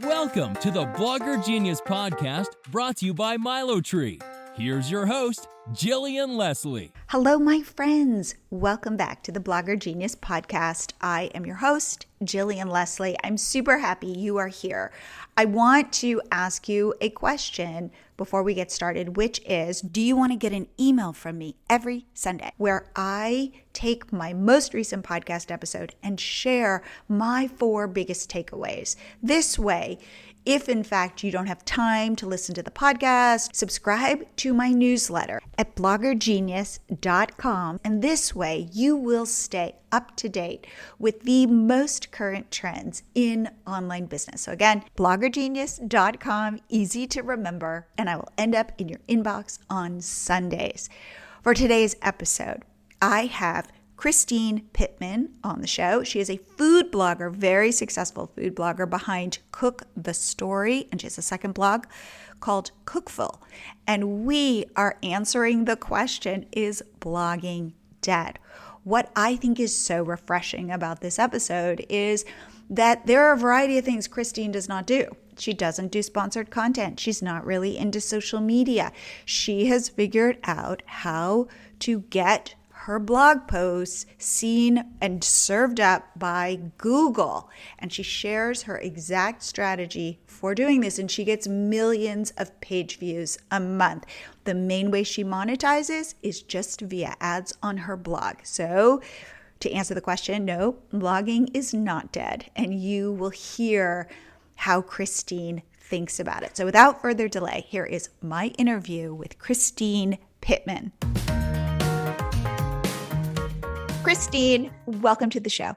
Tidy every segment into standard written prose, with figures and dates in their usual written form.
Welcome to the Blogger Genius Podcast, brought to you by MiloTree. Here's your host, Jillian Leslie. Hello, my friends. Welcome back to the Blogger Genius Podcast. I am your host, Jillian Leslie. I'm super happy you are here. I want to ask you a question before we get started, which is, do you want to get an email from me every Sunday where I take my most recent podcast episode and share my 4 biggest takeaways? This way, if in fact you don't have time to listen to the podcast, subscribe to my newsletter at bloggergenius.com. And this way you will stay up to date with the most current trends in online business. So again, bloggergenius.com, easy to remember, and I will end up in your inbox on Sundays. For today's episode, I have Christine Pittman on the show. She is a food blogger, very successful food blogger behind COOKtheSTOry, and she has a second blog called COOKful. And we are answering the question, is blogging dead? What I think is so refreshing about this episode is that there are a variety of things Christine does not do. She doesn't do sponsored content. She's not really into social media. She has figured out how to get her blog posts seen and served up by Google. And she shares her exact strategy for doing this, and she gets millions of page views a month. The main way she monetizes is just via ads on her blog. So to answer the question, no, blogging is not dead. And you will hear how Christine thinks about it. So without further delay, here is my interview with Christine Pittman. Christine, welcome to the show.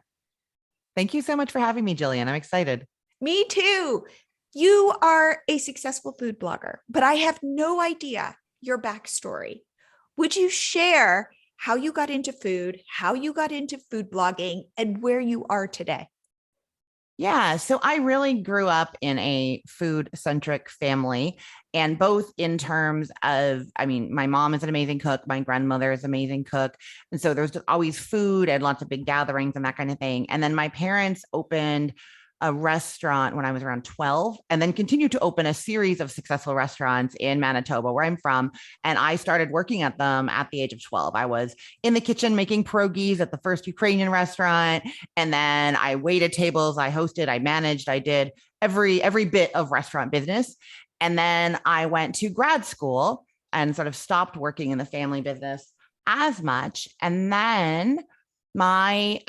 Thank you so much for having me, Jillian. I'm excited. Me too. You are a successful food blogger, but I have no idea your backstory. Would you share how you got into food, how you got into food blogging, and where you are today? Yeah, so I really grew up in a food-centric family, and both in terms of, my mom is an amazing cook, my grandmother is an amazing cook, and so there's always food and lots of big gatherings and that kind of thing. And then my parents opened a restaurant when I was around 12, and then continued to open a series of successful restaurants in Manitoba, where I'm from. And I started working at them at the age of 12. I was in the kitchen making pierogies at the first Ukrainian restaurant. And then I waited tables, I hosted, I managed, I did every bit of restaurant business. And then I went to grad school and sort of stopped working in the family business as much. And then my,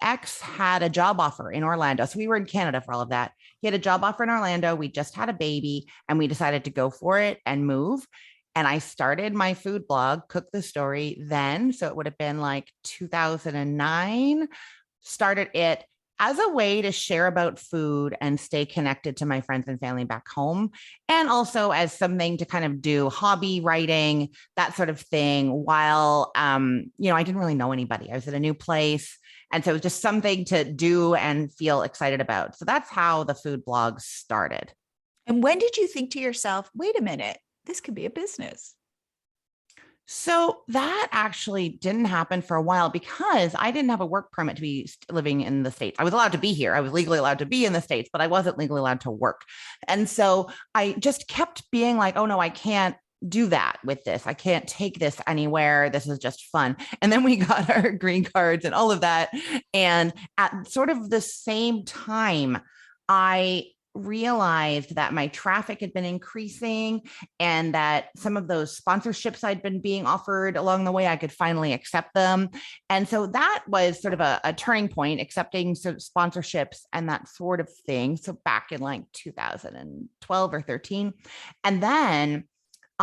ex had a job offer in Orlando. So we were in Canada for all of that. He had a job offer in Orlando. We just had a baby and we decided to go for it and move. And I started my food blog, Cook the Story, then. So it would have been like 2009. Started it as a way to share about food and stay connected to my friends and family back home. And also as something to kind of do hobby writing, that sort of thing, while, I didn't really know anybody. I was at a new place. And so it was just something to do and feel excited about. So that's how the food blog started. And when did you think to yourself, wait a minute, this could be a business? So that actually didn't happen for a while because I didn't have a work permit to be living in the States. I was allowed to be here. I was legally allowed to be in the States, but I wasn't legally allowed to work. And so I just kept being like, oh no, I can't do that with this. I can't take this anywhere. This is just fun. And then we got our green cards and all of that. And at sort of the same time, I realized that my traffic had been increasing and that some of those sponsorships I'd been being offered along the way, I could finally accept them. And so that was sort of a turning point, accepting sort of sponsorships and that sort of thing. So back in like 2012 or 13. And then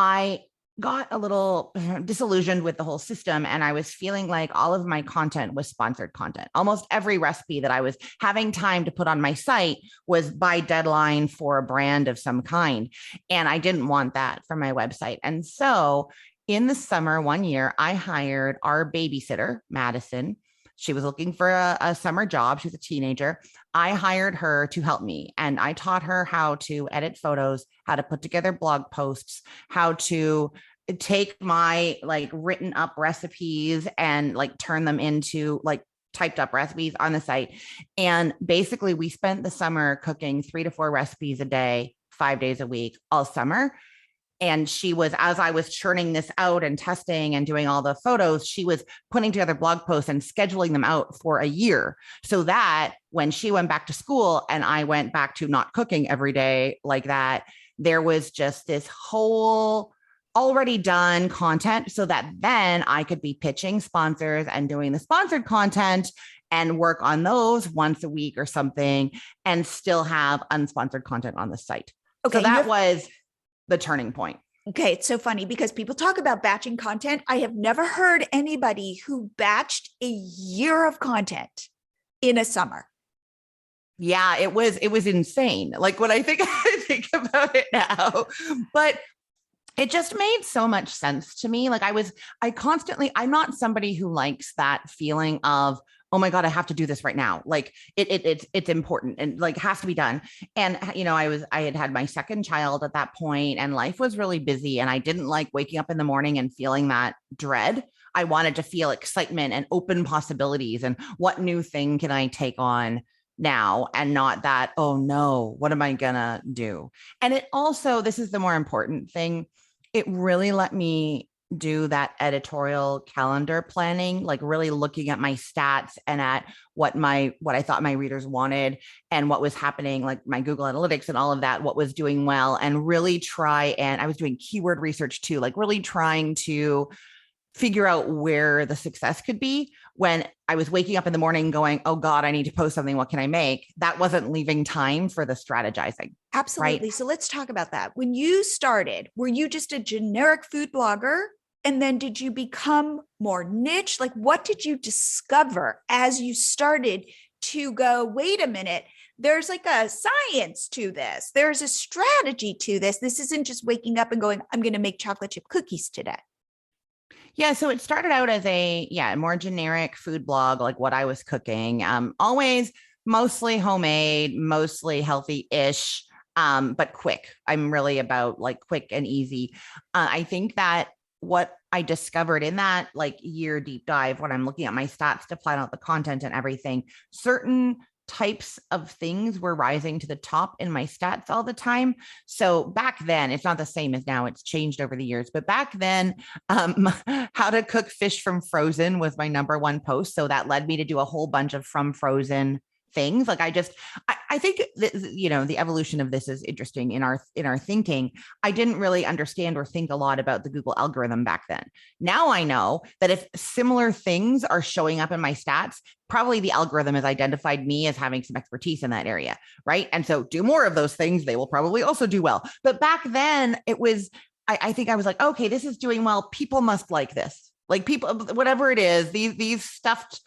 I got a little disillusioned with the whole system, and I was feeling like all of my content was sponsored content. Almost every recipe that I was having time to put on my site was by deadline for a brand of some kind. And I didn't want that for my website. And so in the summer, one year, I hired our babysitter, Madison. She was looking for a summer job. She was a teenager. I hired her to help me, and I taught her how to edit photos, how to put together blog posts, how to take my like written up recipes and like turn them into like typed up recipes on the site. And basically we spent the summer cooking 3 to 4 recipes a day, 5 days a week, all summer. And she was, as I was churning this out and testing and doing all the photos, she was putting together blog posts and scheduling them out for a year. So that when she went back to school and I went back to not cooking every day like that, there was just this whole already done content so that then I could be pitching sponsors and doing the sponsored content and work on those once a week or something and still have unsponsored content on the site. Okay, so that was the turning point. Okay. It's so funny because people talk about batching content. I have never heard anybody who batched a year of content in a summer. Yeah, it was insane. Like when I think about it now, but it just made so much sense to me. Like I'm not somebody who likes that feeling of, oh my God, I have to do this right now. Like it's important and like has to be done. And, I had my second child at that point and life was really busy and I didn't like waking up in the morning and feeling that dread. I wanted to feel excitement and open possibilities and what new thing can I take on now and not that, oh no, what am I gonna do? And it also, this is the more important thing. It really let me do that editorial calendar planning, like really looking at my stats and at what I thought my readers wanted and what was happening, like my Google Analytics and all of that, what was doing well, and really I was doing keyword research too, like really trying to figure out where the success could be. When I was waking up in the morning going, oh God, I need to post something. What can I make? That wasn't leaving time for the strategizing. Absolutely. Right? So let's talk about that. When you started, were you just a generic food blogger? And then did you become more niche? Like what did you discover as you started to go, wait a minute, there's like a science to this. There's a strategy to this. This isn't just waking up and going, I'm going to make chocolate chip cookies today. Yeah. So it started out as a more generic food blog, like what I was cooking, always mostly homemade, mostly healthy-ish, but quick. I'm really about like quick and easy. I think that what I discovered in that like year deep dive, when I'm looking at my stats to plan out the content and everything, certain types of things were rising to the top in my stats all the time. So back then, it's not the same as now, it's changed over the years, but back then, how to cook fish from frozen was my number one post. So that led me to do a whole bunch of from frozen things. Like I think that, the evolution of this is interesting in our thinking. I didn't really understand or think a lot about the Google algorithm back then. Now I know that if similar things are showing up in my stats, probably the algorithm has identified me as having some expertise in that area, right? And so do more of those things, they will probably also do well. But back then it was, I think I was like, okay, this is doing well. People must like this. Like people, whatever it is, these stuffed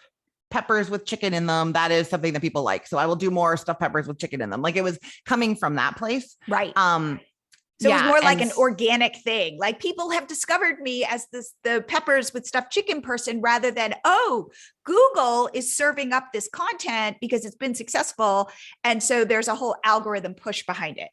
peppers with chicken in them, that is something that people like. So I will do more stuffed peppers with chicken in them. Like it was coming from that place. Right. So it was more like an organic thing. Like people have discovered me as the peppers with stuffed chicken person rather than, oh, Google is serving up this content because it's been successful. And so there's a whole algorithm push behind it.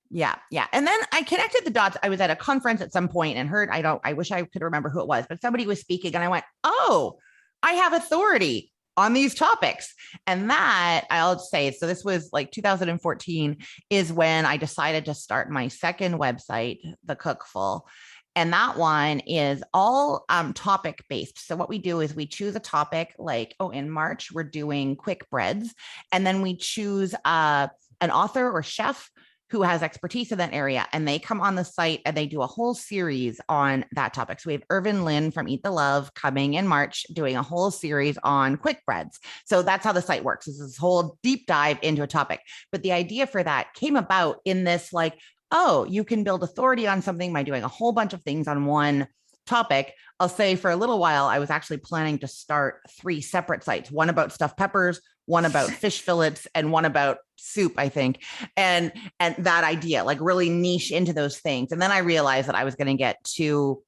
Yeah. Yeah. And then I connected the dots. I was at a conference at some point and heard, I wish I could remember who it was, but somebody was speaking and I went, oh, I have authority on these topics. And that I'll say, so this was like 2014 is when I decided to start my second website, The Cookful. And that one is all topic based. So what we do is we choose a topic like, in March, we're doing quick breads. And then we choose an author or chef who has expertise in that area. And they come on the site and they do a whole series on that topic. So we have Irvin Lynn from Eat the Love coming in March, doing a whole series on quick breads. So that's how the site works. It's this whole deep dive into a topic. But the idea for that came about in this like, oh, you can build authority on something by doing a whole bunch of things on one topic. I'll say for a little while, I was actually planning to start 3 separate sites, one about stuffed peppers, one about fish fillets, and one about soup, I think. And that idea, like really niche into those things. And then I realized that I was going to get too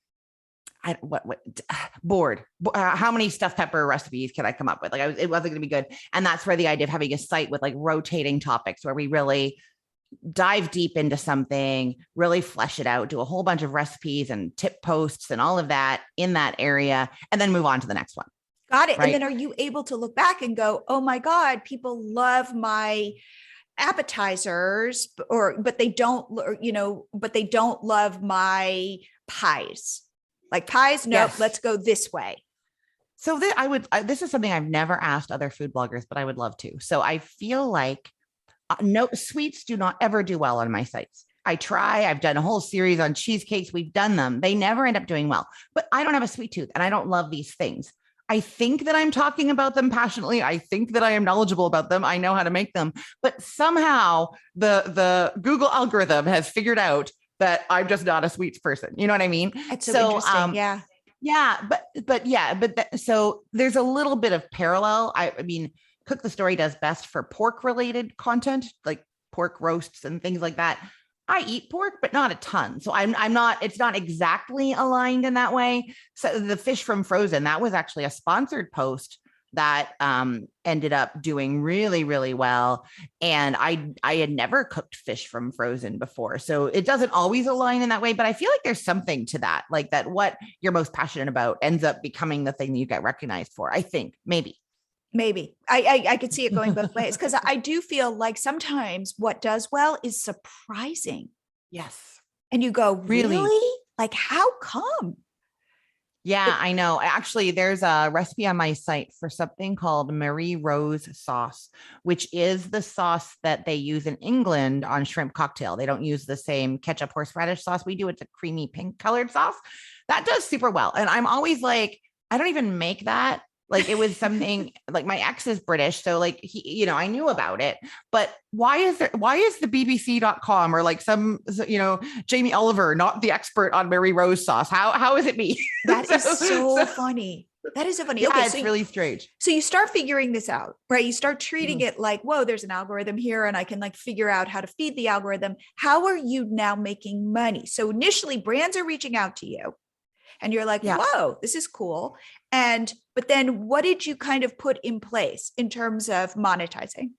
bored. How many stuffed pepper recipes can I come up with? Like it wasn't going to be good. And that's where the idea of having a site with like rotating topics where we really dive deep into something, really flesh it out, do a whole bunch of recipes and tip posts and all of that in that area, and then move on to the next one. Got it. Right. And then are you able to look back and go, oh my God, people love my appetizers, but they don't, but they don't love my pies. Like pies, nope, Yes. let's go this way. So this is something I've never asked other food bloggers, but I would love to. So I feel like no sweets do not ever do well on my sites. I try, I've done a whole series on cheesecakes. We've done them. They never end up doing well, but I don't have a sweet tooth and I don't love these things. I think that I'm talking about them passionately. I think that I am knowledgeable about them. I know how to make them, but somehow the Google algorithm has figured out that I'm just not a sweets person. You know what I mean? It's so interesting. So there's a little bit of parallel. I mean, Cook the Story does best for pork related content, like pork roasts and things like that. I eat pork, but not a ton. So I'm not, it's not exactly aligned in that way. So the fish from frozen, that was actually a sponsored post that ended up doing really, really well. And I had never cooked fish from frozen before. So it doesn't always align in that way, but I feel like there's something to that, like that what you're most passionate about ends up becoming the thing that you get recognized for. I think maybe. I could see it going both ways, because I do feel like sometimes what does well is surprising. Yes. And you go, really? Like, how come? Yeah, I know. Actually, there's a recipe on my site for something called Marie Rose sauce, which is the sauce that they use in England on shrimp cocktail. They don't use the same ketchup horseradish sauce we do. It's a creamy pink colored sauce. That does super well. And I'm always like, I don't even make that. Like it was something like my ex is British. So like he, I knew about it, but why is the BBC.com or like some, Jamie Oliver, not the expert on Mary Rose sauce? How is it me? That is so funny. That is so funny. Yeah, okay, it's really strange. So you start figuring this out, right? You start treating it like, whoa, there's an algorithm here and I can like figure out how to feed the algorithm. How are you now making money? So initially brands are reaching out to you and you're like, whoa, this is cool. But then what did you kind of put in place in terms of monetizing?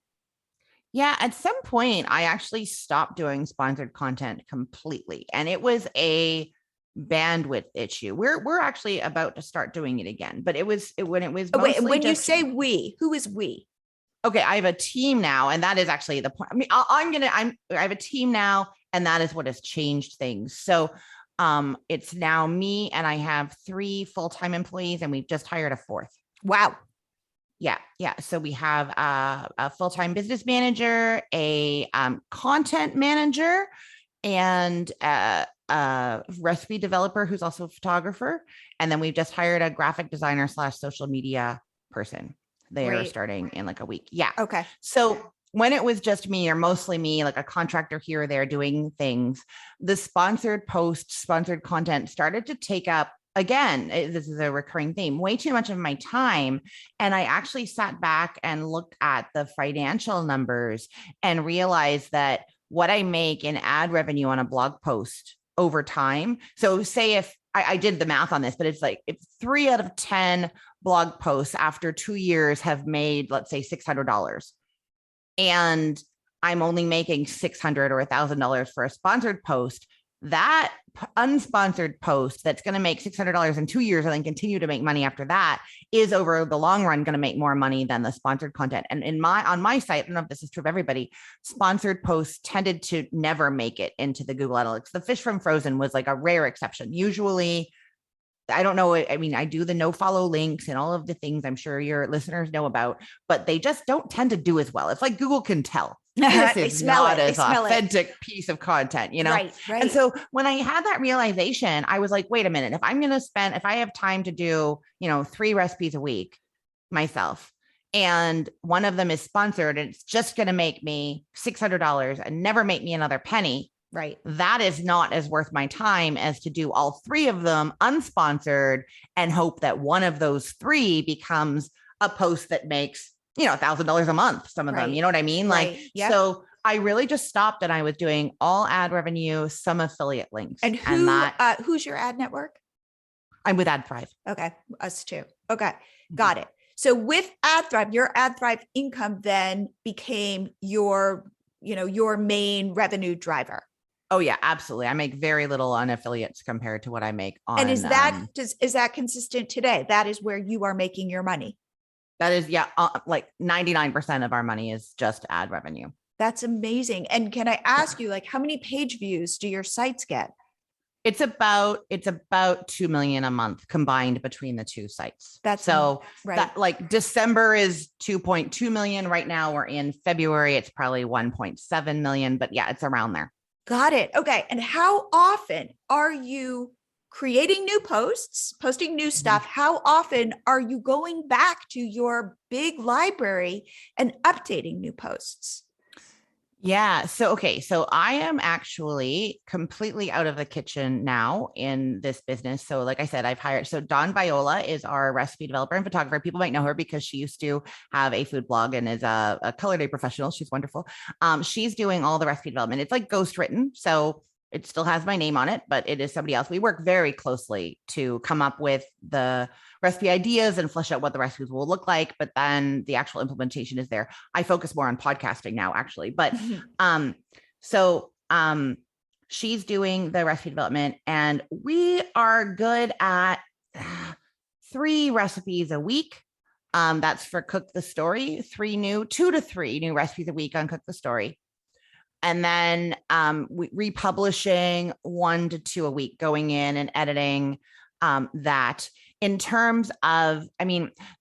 Yeah, at some point I actually stopped doing sponsored content completely. And it was a bandwidth issue. We're actually about to start doing it again, but when you say we, who is we? Okay, I have a team now, and that is actually the point. I mean, I have a team now, and that is what has changed things. So it's now me, and I have 3 full-time employees, and we've just hired a 4th. Wow. Yeah. So we have a full-time business manager, a content manager, and a recipe developer who's also a photographer. And then we've just hired a graphic designer / social media person. They are starting in like a week. Yeah. Okay. So when it was just me or mostly me, like a contractor here or there doing things, the sponsored content started to take up, again, this is a recurring theme, way too much of my time. And I actually sat back and looked at the financial numbers and realized that what I make in ad revenue on a blog post over time. So say if I did the math on this, but it's like if 3 out of 10 blog posts after 2 years have made, let's say $600, and I'm only making $600 or $1,000 for a sponsored post, that unsponsored post that's going to make $600 in 2 years and then continue to make money after that is over the long run going to make more money than the sponsored content. And on my site, I don't know if this is true of everybody, sponsored posts tended to never make it into the Google Analytics. The fish from frozen was like a rare exception. Usually, I don't know. I mean, I do the no follow links and all of the things I'm sure your listeners know about, but they just don't tend to do as well. It's like Google can tell. This is not as authentic piece of content, Right. And so when I had that realization, I was like, wait a minute, if I have time to do, 3 recipes a week myself, and one of them is sponsored and it's just going to make me $600 and never make me another penny. Right. That is not as worth my time as to do all 3 of them unsponsored and hope that one of those 3 becomes a post that makes, $1,000 a month, some of them, you know what I mean? Right. Like, so I really just stopped and I was doing all ad revenue, some affiliate links. And who's your ad network? I'm with AdThrive. Okay. Us too. Okay. Got it. So with AdThrive, your AdThrive income then became your main revenue driver. Oh yeah, absolutely. I make very little on affiliates compared to what I make on. And is that consistent today? That is where you are making your money. That is, yeah, like 99% of our money is just ad revenue. That's amazing. And can I ask you, like, how many page views do your sites get? It's about 2 million a month combined between the two sites. That's so right. That like December is 2.2 million. Right now we're in February. It's probably 1.7 million, but yeah, it's around there. Got it. Okay. And how often are you creating new posts, posting new stuff? How often are you going back to your big library and updating new posts? Yeah. So I am actually completely out of the kitchen now in this business. So like I said, I've hired, so Dawn Viola is our recipe developer and photographer. People might know her because she used to have a food blog and is a color day professional. She's wonderful. She's doing all the recipe development. It's like ghost written. So it still has my name on it, but it is somebody else. We work very closely to come up with the recipe ideas and flesh out what the recipes will look like. But then the actual implementation is there. I focus more on podcasting now, actually. But she's doing the recipe development, and we are good at 3 recipes a week. That's for Cook the Story, 2 to 3 new recipes a week on Cook the Story. And then republishing 1 to 2 a week, going in and editing that. In terms of,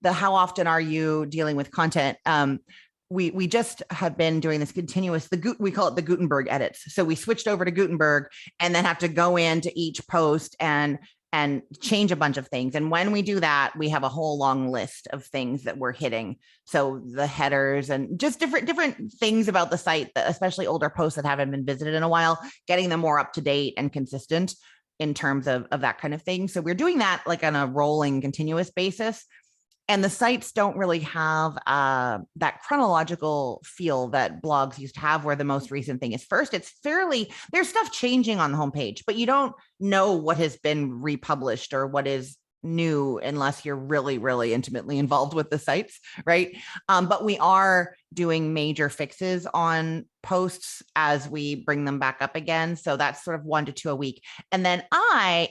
how often are you dealing with content? We just have been doing this continuous, we call it the Gutenberg edits. So we switched over to Gutenberg and then have to go into each post and change a bunch of things. And when we do that, we have a whole long list of things that we're hitting. So the headers and just different things about the site, that especially older posts that haven't been visited in a while, getting them more up to date and consistent in terms of that kind of thing. So we're doing that like on a rolling there's basis. And the sites don't really have that chronological feel that blogs used to have, where the most recent thing is first. There's stuff changing on the homepage, but you don't know what has been republished or what is new unless you're really, really intimately involved with the sites, right? But we are doing major fixes on posts as we bring them back up again. So that's sort of 1 to 2 a week. And then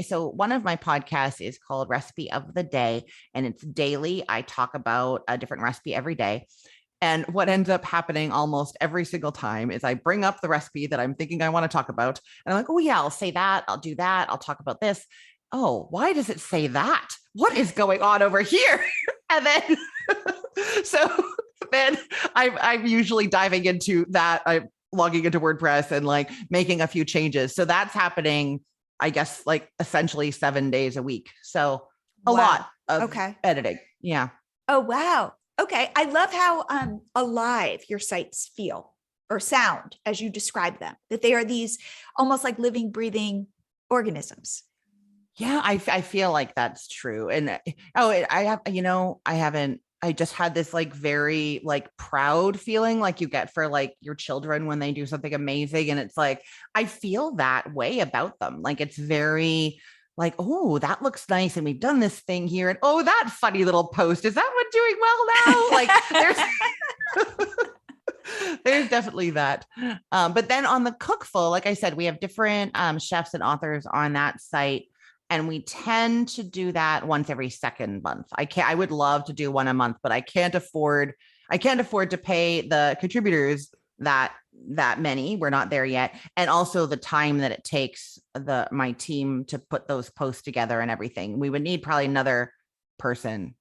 so one of my podcasts is called Recipe of the Day, and it's daily. I talk about a different recipe every day. And what ends up happening almost every single time is I bring up the recipe that I'm thinking I want to talk about. And I'm like, oh yeah, I'll say that. I'll do that. I'll talk about this. Oh, why does it say that? What is going on over here? And then, then I'm usually diving into that. I'm logging into WordPress and like making a few changes. So that's happening, I guess, like essentially 7 days a week. So a lot of editing. Yeah. Oh, wow. Okay. I love how alive your sites feel or sound as you describe them, that they are these almost like living, breathing organisms. Yeah, I feel like that's true. And I just had this like very like proud feeling like you get for like your children when they do something amazing. And it's like, I feel that way about them. Like, it's very like, oh, that looks nice. And we've done this thing here. And oh, that funny little post, is that one doing well now? Like there's definitely that. But then on the Cookful, like I said, we have different chefs and authors on that site. And we tend to do that once every second month. I would love to do one a month, but I can't afford to pay the contributors that many. We're not there yet. And also the time that it takes my team to put those posts together and everything. We would need probably another person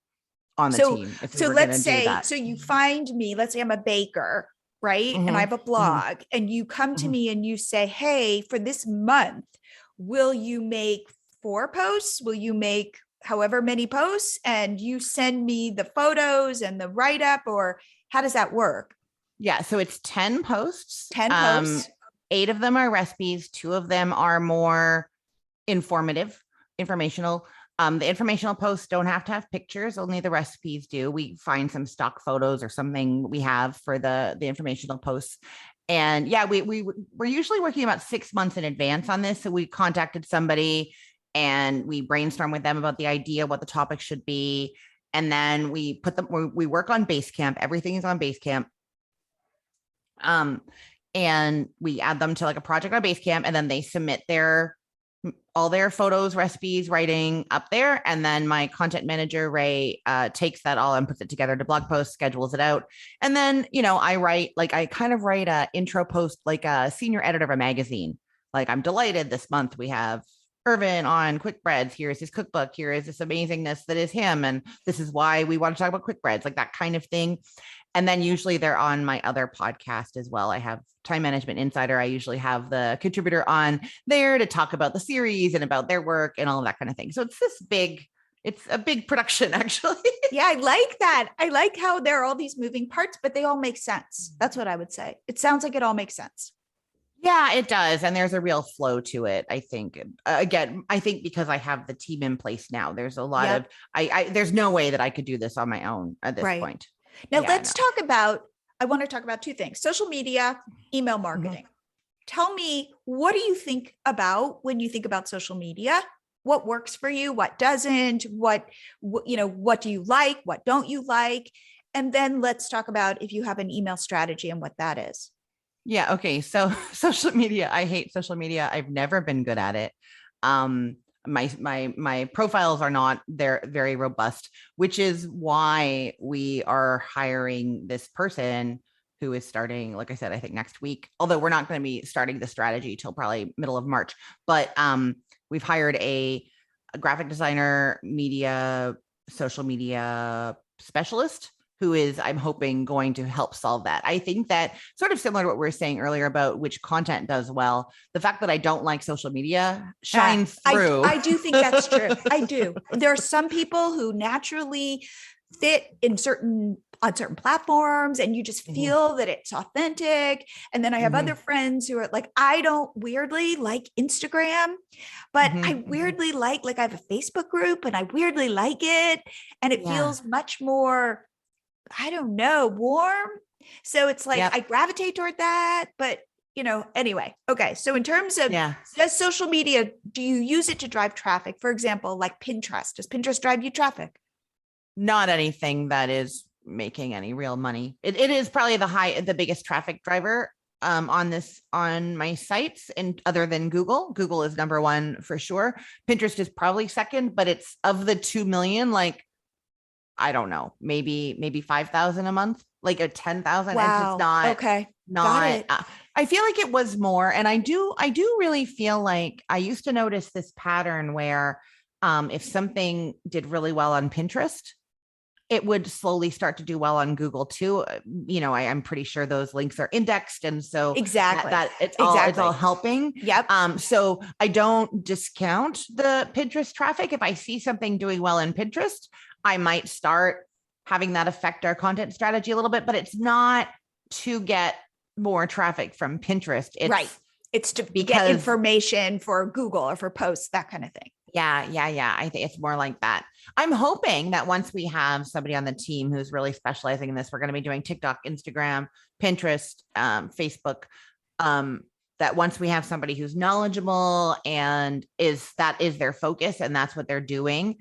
on the team. So let's say, so you find me, let's say I'm a baker, right? Mm-hmm. And I have a blog, and you come to me and you say, hey, for this month, will you make 4 posts? Will you make however many posts? And you send me the photos and the write-up, or how does that work? Yeah. So it's 10 posts. 10 posts. 8 of them are recipes. 2 of them are more informational. The informational posts don't have to have pictures. Only the recipes do. We find some stock photos or something we have for the informational posts. And yeah, we're usually working about 6 months in advance on this. So we contacted somebody and we brainstorm with them about the idea, what the topic should be. And then we work on Basecamp. Everything is on Basecamp. and we add them to like a project on Basecamp, and then they submit all their photos, recipes, writing up there. And then my content manager, Ray, takes that all and puts it together to blog posts, schedules it out. And then, I kind of write a intro post, like a senior editor of a magazine. Like, I'm delighted this month we have Irvin on quick breads. Here's his cookbook. Here is this amazingness that is him. And this is why we want to talk about quick breads, like that kind of thing. And then usually they're on my other podcast as well. I have Time Management Insider. I usually have the contributor on there to talk about the series and about their work and all of that kind of thing. So it's a big production, actually. Yeah, I like that. I like how there are all these moving parts, but they all make sense. That's what I would say. It sounds like it all makes sense. Yeah, it does. And there's a real flow to it, I think. Again, I think because I have the team in place now, there's a lot of, there's no way that I could do this on my own at this point. Now let's talk about, I want to talk about two things: social media, email marketing. Mm-hmm. Tell me, what do you think about when you think about social media? What works for you? What doesn't? What do you like? What don't you like? And then let's talk about if you have an email strategy and what that is. Yeah. Okay. So social media, I hate social media. I've never been good at it. My profiles are not, they're very robust, which is why we are hiring this person who is starting, like I said, I think next week, although we're not going to be starting the strategy till probably middle of March, but we've hired a graphic designer, social media specialist who is, I'm hoping, going to help solve that. I think that, sort of similar to what we were saying earlier about which content does well, the fact that I don't like social media shines through. I do think that's true. I do. There are some people who naturally fit on certain platforms, and you just feel that it's authentic. And then I have other friends who are like, I don't weirdly like Instagram, but I weirdly like I have a Facebook group and I weirdly like it. And it feels much more, I don't know, warm. So it's like, I gravitate toward that, but anyway. Okay. So in terms of social media, do you use it to drive traffic? For example, like Pinterest. Does Pinterest drive you traffic? Not anything that is making any real money. It is probably the biggest traffic driver on my sites, and other than Google is number one for sure. Pinterest is probably second, but it's, of the 2 million, like, I don't know, maybe 5,000 a month, like a 10,000. Wow. It's not okay. Not. I feel like it was more, and I do really feel like I used to notice this pattern where if something did really well on Pinterest, it would slowly start to do well on Google too. I'm pretty sure those links are indexed. And so exactly that it's all helping. Yep. So I don't discount the Pinterest traffic. If I see something doing well in Pinterest, I might start having that affect our content strategy a little bit, but it's not to get more traffic from Pinterest. It's to get information for Google or for posts, that kind of thing. Yeah. I think it's more like that. I'm hoping that once we have somebody on the team who's really specializing in this, we're going to be doing TikTok, Instagram, Pinterest, Facebook, that once we have somebody who's knowledgeable and that is their focus and that's what they're doing.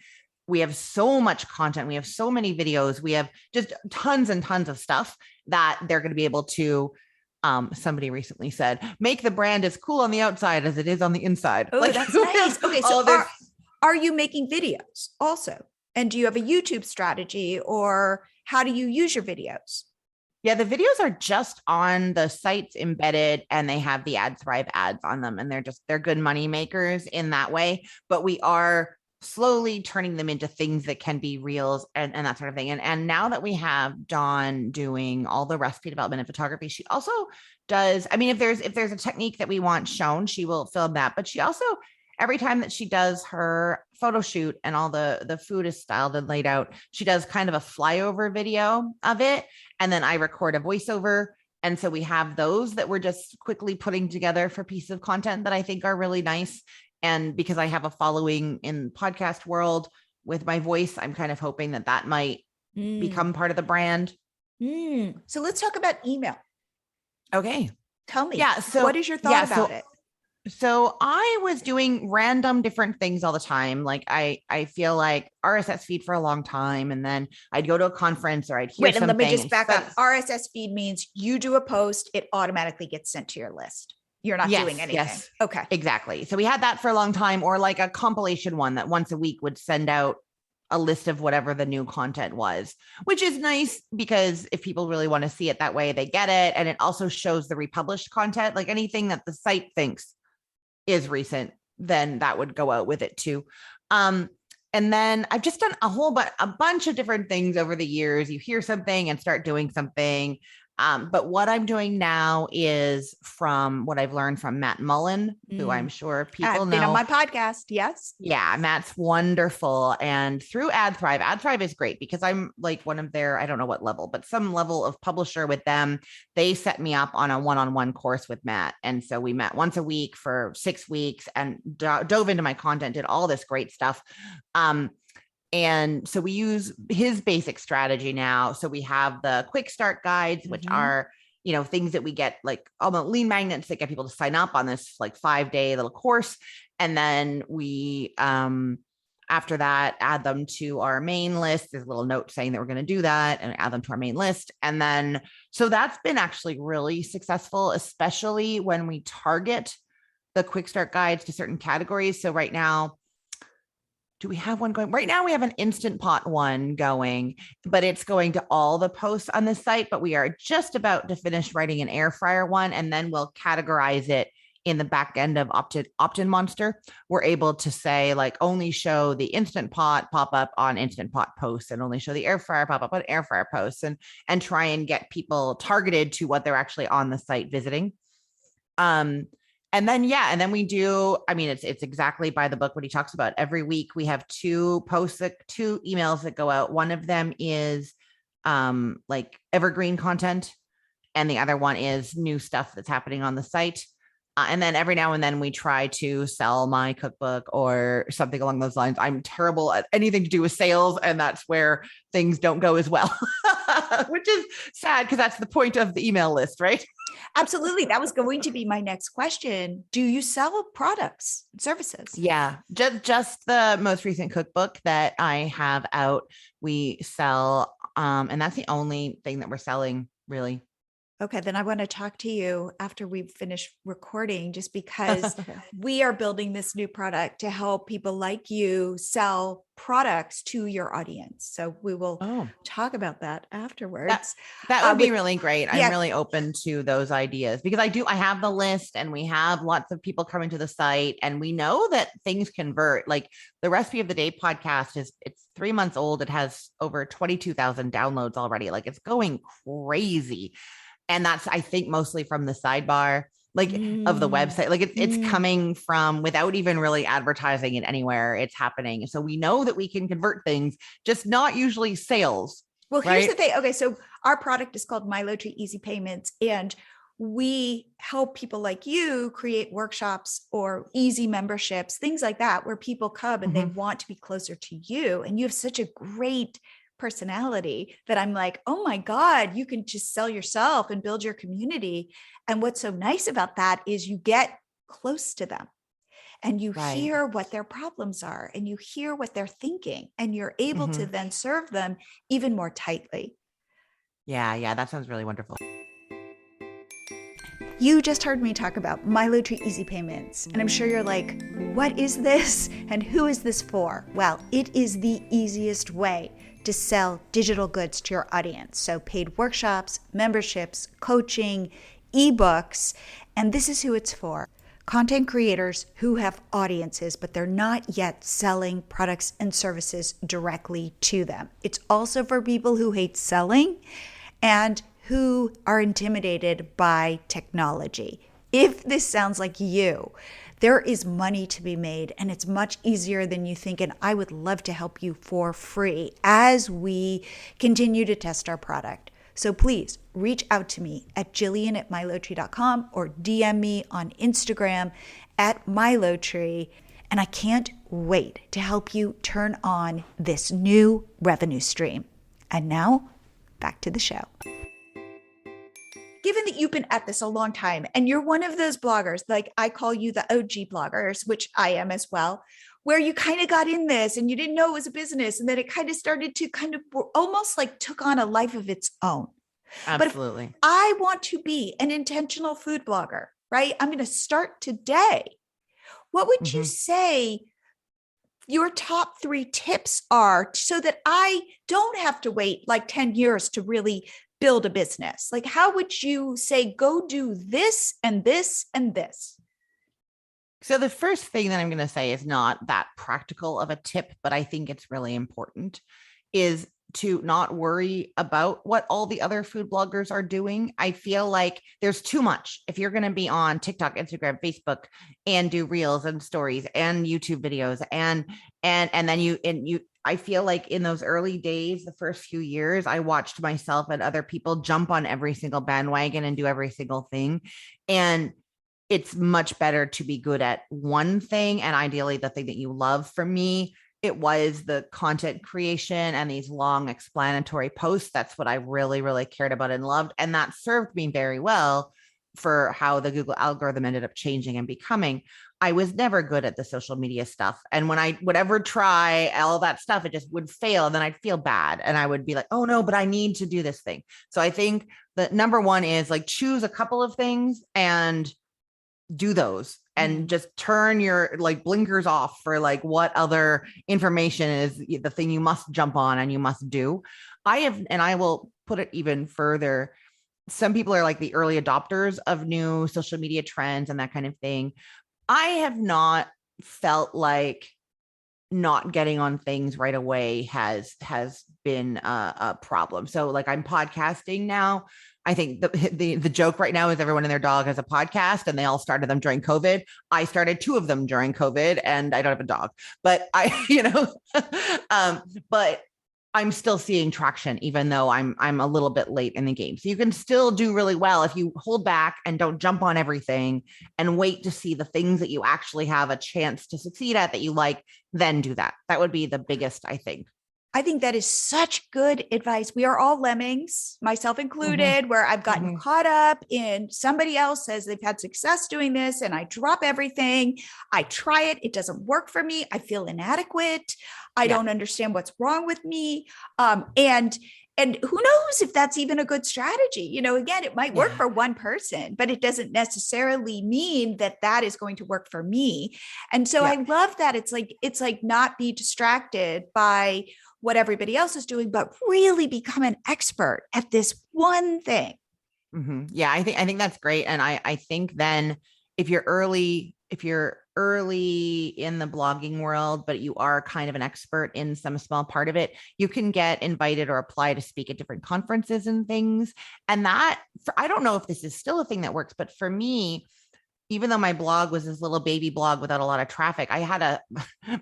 We have so much content. We have so many videos. We have just tons and tons of stuff that they're going to be able to, somebody recently said, make the brand as cool on the outside as it is on the inside. Oh, that's nice. Okay. So are you making videos also? And do you have a YouTube strategy, or how do you use your videos? Yeah, the videos are just on the sites embedded, and they have the AdThrive ads on them, and they're good money makers in that way. But we are slowly turning them into things that can be reels and that sort of thing. And now that we have Dawn doing all the recipe development and photography, she also does, if there's a technique that we want shown, she will film that. But she also, every time that she does her photo shoot and all the food is styled and laid out, she does kind of a flyover video of it. And then I record a voiceover. And so we have those that we're just quickly putting together for pieces of content that I think are really nice. And because I have a following in podcast world with my voice, I'm kind of hoping that might become part of the brand. So let's talk about email. Okay. Tell me. Yeah. So what is your thought about it? So I was doing random different things all the time. Like I feel like RSS feed for a long time, and then I'd go to a conference or I'd hear Wait, and something. let me just back up. RSS feed means you do a post, it automatically gets sent to your list. You're not doing anything. Yes. Okay. Exactly. So we had that for a long time, or like a compilation one that once a week would send out a list of whatever the new content was, which is nice because if people really want to see it that way, they get it. And it also shows the republished content, like anything that the site thinks is recent, then that would go out with it too. And then I've just done a bunch of different things over the years. You hear something and start doing something. But what I'm doing now is from what I've learned from Matt Mullen, who I'm sure people know. Been on my podcast. Yes. Yeah, Matt's wonderful. And through AdThrive is great because I'm like one of their, I don't know what level, but some level of publisher with them. They set me up on a one-on-one course with Matt. And so we met once a week for 6 weeks and dove into my content, did all this great stuff. And so we use his basic strategy now. So we have the quick start guides, which are, things that we get like almost lead magnets that get people to sign up on this like 5-day little course. And then we, after that, add them to our main list. There's a little note saying that we're going to do that and add them to our main list. And then, so that's been actually really successful, especially when we target the quick start guides to certain categories. So right now, do we have one going? Right now we have an Instant Pot one going, but it's going to all the posts on the site, but we are just about to finish writing an air fryer one, and then we'll categorize it in the back end of opt-in monster. We're able to say like only show the Instant Pot pop up on Instant Pot posts and only show the air fryer pop up on air fryer posts, and try and get people targeted to what they're actually on the site visiting. And then we do, it's exactly by the book what he talks about. Every week we have 2 emails that go out. One of them is like evergreen content, and the other one is new stuff that's happening on the site. And then every now and then we try to sell my cookbook or something along those lines. I'm terrible at anything to do with sales, and that's where things don't go as well, which is sad because that's the point of the email list, right? Absolutely. That was going to be my next question. Do you sell products and services? Yeah, just the most recent cookbook that I have out, we sell, and that's the only thing that we're selling really. Okay, then I want to talk to you after we finish recording, just because we are building this new product to help people like you sell products to your audience. So we will talk about that afterwards. That would be really great. I'm really open to those ideas because I have the list, and we have lots of people coming to the site, and we know that things convert. Like the Recipe of the Day podcast it's 3 months old. It has over 22,000 downloads already. Like it's going crazy. And that's, I think, mostly from the sidebar, of the website. Like it's coming from without even really advertising it anywhere. It's happening. So we know that we can convert things, just not usually sales. Well, here's the thing. Okay. So our product is called MiloTree Easy Payments, and we help people like you create workshops or easy memberships, things like that, where people come and they want to be closer to you. And you have such a great personality that I'm like, oh my God, you can just sell yourself and build your community. And what's so nice about that is you get close to them and you hear what their problems are and you hear what they're thinking, and you're able to then serve them even more tightly. Yeah. That sounds really wonderful. You just heard me talk about MiloTree Easy Payments, and I'm sure you're like, what is this and who is this for? Well, it is the easiest way to sell digital goods to your audience. So paid workshops, memberships, coaching, ebooks, and this is who it's for. Content creators who have audiences, but they're not yet selling products and services directly to them. It's also for people who hate selling and who are intimidated by technology. If this sounds like you, there is money to be made, and it's much easier than you think. And I would love to help you for free as we continue to test our product. So please reach out to me at Jillian@milotree.com or DM me on Instagram @MiloTree. And I can't wait to help you turn on this new revenue stream. And now back to the show. given that you've been at this a long time and you're one of those bloggers, like I call you the OG bloggers, which I am as well, where you kind of got in this and you didn't know it was a business, and then it kind of started to kind of almost like took on a life of its own. Absolutely. But if I want to be an intentional food blogger, right? I'm going to start today. What would you say your top 3 tips are so that I don't have to wait like 10 years to really build a business? Like, how would you say, go do this and this and this? So the first thing that I'm going to say is not that practical of a tip, but I think it's really important, is to not worry about what all the other food bloggers are doing. I feel like there's too much. If you're going to be on TikTok, Instagram, Facebook, and do reels and stories and YouTube videos, and then you, I feel like in those early days, the first few years, I watched myself and other people jump on every single bandwagon and do every single thing. And it's much better to be good at one thing, and ideally the thing that you love. For me, it was the content creation and these long explanatory posts. That's what I really, really cared about and loved. And that served me very well for how the Google algorithm ended up changing and becoming. I was never good at the social media stuff. And when I would ever try all that stuff, it just would fail. Then I'd feel bad. And I would be like, oh no, but I need to do this thing. So I think that number one is like, choose a couple of things and do those, and just turn your like blinkers off for like what other information is the thing you must jump on and you must do. And I will put it even further. Some people are like the early adopters of new social media trends and that kind of thing. I have not felt like not getting on things right away has been a problem. So like, I'm podcasting now. I think the joke right now is everyone and their dog has a podcast, and they all started them during COVID. I started 2 of them during COVID, and I don't have a dog, but but I'm still seeing traction, even though I'm a little bit late in the game. So you can still do really well if you hold back and don't jump on everything and wait to see the things that you actually have a chance to succeed at that you like, then do that. That would be the biggest, I think. I think that is such good advice. We are all lemmings, myself included, where I've gotten caught up in somebody else says they've had success doing this, and I drop everything. I try it. It doesn't work for me. I feel inadequate. I don't understand what's wrong with me. And who knows if that's even a good strategy? You know, again, it might work for one person, but it doesn't necessarily mean that that is going to work for me. And so I love that. It's like not be distracted by what everybody else is doing, but really become an expert at this one thing. Yeah, I think that's great. And I think then if you're early in the blogging world, but you are kind of an expert in some small part of it, you can get invited or apply to speak at different conferences and things. And that, I don't know if this is still a thing that works, but for me, even though my blog was this little baby blog without a lot of traffic, I had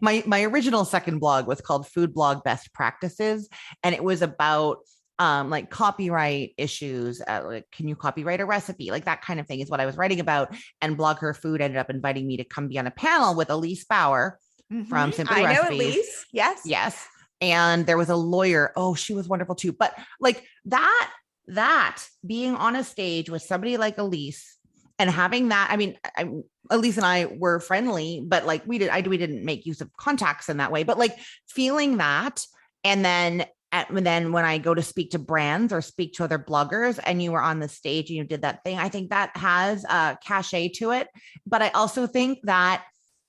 my original second blog was called Food Blog Best Practices. And it was about like copyright issues, like, can you copyright a recipe? Like that kind of thing is what I was writing about. And Blog Her Food ended up inviting me to come be on a panel with Elise Bauer from Simply Recipes. I know Elise. Yes. Yes. And there was a lawyer. Oh, she was wonderful too. But like that being on a stage with somebody like Elise and having that, I mean, Elise and I were friendly, but like we didn't make use of contacts in that way, but like feeling that. And then when I go to speak to brands or speak to other bloggers and you were on the stage and you did that thing, I think that has a cachet to it. But I also think that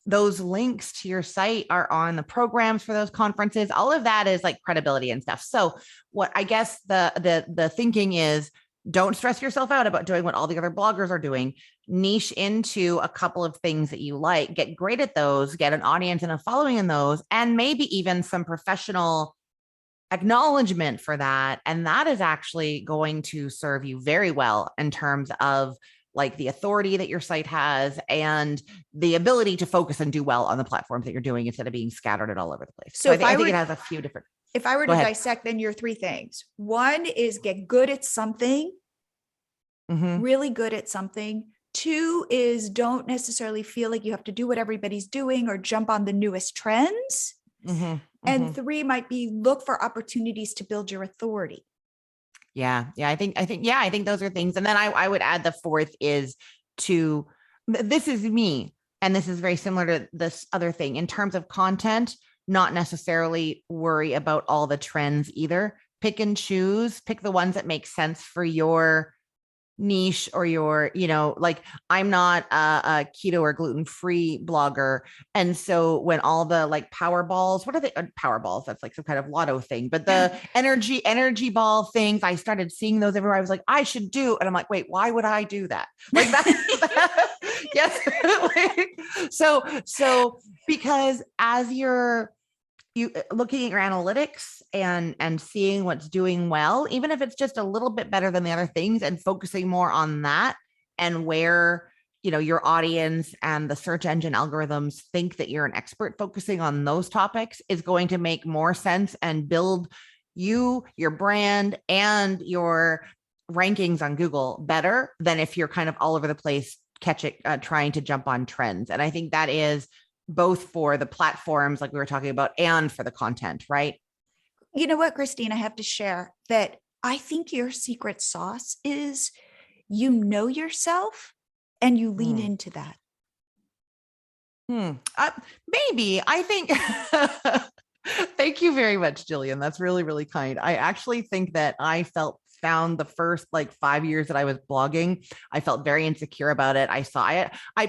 those links to your site are on the programs for those conferences. All of that is like credibility and stuff. So what I guess the thinking is, don't stress yourself out about doing what all the other bloggers are doing. Niche into a couple of things that you like, get great at those, get an audience and a following in those, and maybe even some professional acknowledgement for that. And that is actually going to serve you very well in terms of like the authority that your site has and the ability to focus and do well on the platforms that you're doing instead of being scattered it all over the place. So I think it has a few different. If I were to dissect then your 3 things, one is get good at something, really good at something. 2 is don't necessarily feel like you have to do what everybody's doing or jump on the newest trends. And 3 might be look for opportunities to build your authority. Yeah. Yeah. I think those are things. And then I would add the fourth is to, this is me. And this is very similar to this other thing in terms of content, not necessarily worry about all the trends either. Pick and choose, pick the ones that make sense for your niche or your, like I'm not a keto or gluten-free blogger. And so when all the like power balls, what are they? Power balls, that's like some kind of lotto thing, but the energy ball things, I started seeing those everywhere. I was like, I should do. And I'm like, wait, why would I do that? Like that. Yes. So because as you looking at your analytics and seeing what's doing well, even if it's just a little bit better than the other things, and focusing more on that and where your audience and the search engine algorithms think that you're an expert, focusing on those topics is going to make more sense and build your brand and your rankings on Google better than if you're kind of all over the place trying to jump on trends. And I think that is both for the platforms like we were talking about and for the content, right? You know what, Christine, I have to share that I think your secret sauce is you know yourself and you lean into that. Maybe. I think, thank you very much, Jillian. That's really, really kind. I actually think that I found the first like 5 years that I was blogging, I felt very insecure about it.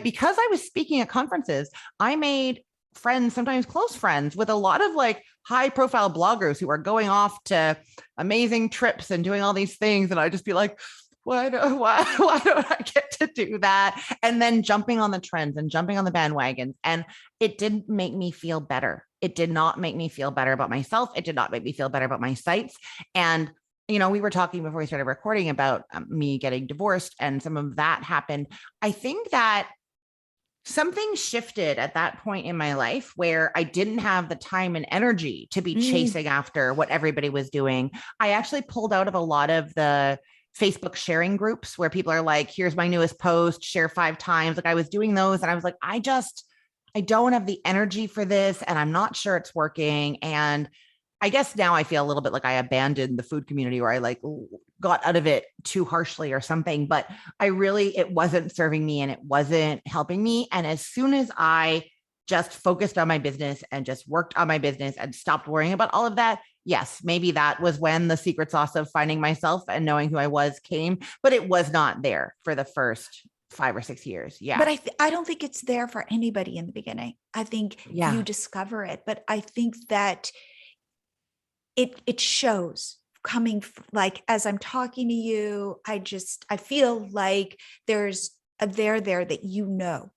Because I was speaking at conferences, I made friends, sometimes close friends, with a lot of like high profile bloggers who are going off to amazing trips and doing all these things. And I'd just be like, why don't I get to do that? And then jumping on the trends and jumping on the bandwagons. And it didn't make me feel better. It did not make me feel better about myself. It did not make me feel better about my sites. And we were talking before we started recording about me getting divorced, and some of that happened. I think that something shifted at that point in my life where I didn't have the time and energy to be chasing after what everybody was doing. I actually pulled out of a lot of the Facebook sharing groups where people are like, here's my newest post, share 5 times. Like I was doing those and I was like, I don't have the energy for this, and I'm not sure it's working. And I guess now I feel a little bit like I abandoned the food community, or I like got out of it too harshly or something, but it wasn't serving me and it wasn't helping me. And as soon as I just focused on my business and just worked on my business and stopped worrying about all of that, yes, maybe that was when the secret sauce of finding myself and knowing who I was came, but it was not there for the first 5 or 6 years. Yeah. But I don't think it's there for anybody in the beginning. I think you discover it, but I think that it shows coming, like, as I'm talking to you, I feel like there's a there that,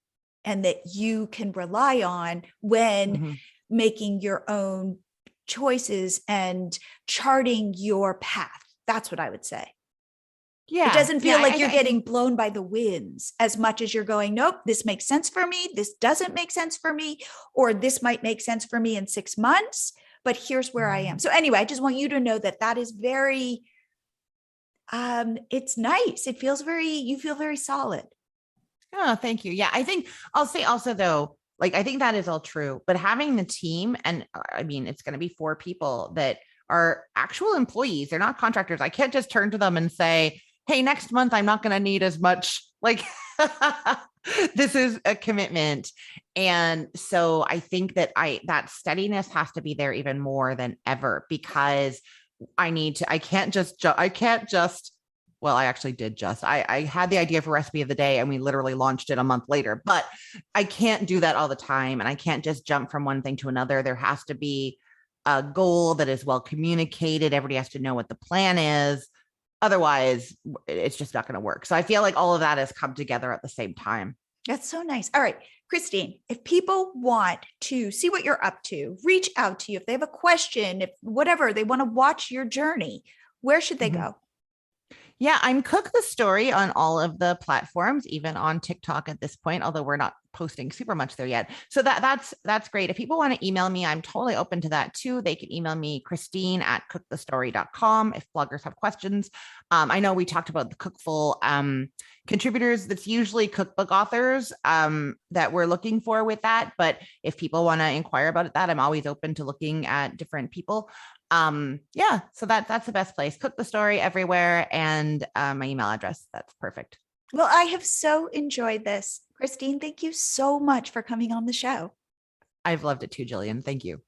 and that you can rely on when making your own choices and charting your path. That's what I would say. Yeah. It doesn't feel like you're getting blown by the winds as much as you're going, nope, this makes sense for me. This doesn't make sense for me, or this might make sense for me in 6 months, but here's where I am. So anyway, I just want you to know that is very, it's nice. You feel very solid. Oh, thank you. Yeah. I think I'll say also though, like, I think that is all true, but having the team, and I mean, it's going to be 4 people that are actual employees. They're not contractors. I can't just turn to them and say, hey, next month, I'm not going to need as much. Like, this is a commitment. And so I think that that steadiness has to be there even more than ever, because I had the idea for recipe of the day and we literally launched it a month later, but I can't do that all the time. And I can't just jump from one thing to another. There has to be a goal that is well communicated. Everybody has to know what the plan is. Otherwise, it's just not going to work. So I feel like all of that has come together at the same time. That's so nice. All right, Christine, if people want to see what you're up to, reach out to you, if they have a question, if whatever, they want to watch your journey, where should they go? Yeah, I'm Cook the Story on all of the platforms, even on TikTok at this point, although we're not posting super much there yet. So that's great. If people want to email me, I'm totally open to that too. They can email me, Christine@cookthestory.com, if bloggers have questions. I know we talked about the Cookful contributors. That's usually cookbook authors that we're looking for with that. But if people want to inquire about that, I'm always open to looking at different people. Yeah, so that's the best place. Cook the Story everywhere, and my email address. That's perfect. Well, I have so enjoyed this. Christine, thank you so much for coming on the show. I've loved it too, Jillian. Thank you.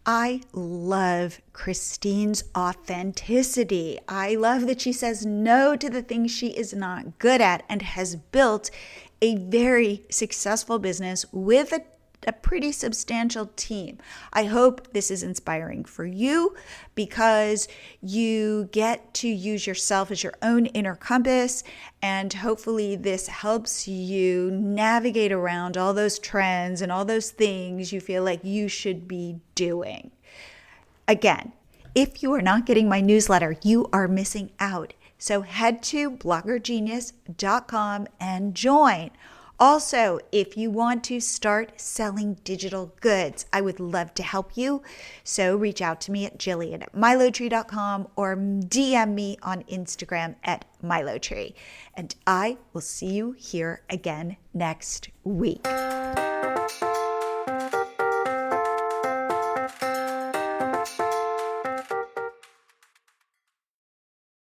I love Christine's authenticity. I love that she says no to the things she is not good at and has built a very successful business with a pretty substantial team. I hope this is inspiring for you because you get to use yourself as your own inner compass, and hopefully this helps you navigate around all those trends and all those things you feel like you should be doing. Again, if you are not getting my newsletter, you are missing out. So head to bloggergenius.com and join. Also, if you want to start selling digital goods, I would love to help you. So reach out to me at Jillian@MiloTree.com or DM me on Instagram at MiloTree. And I will see you here again next week.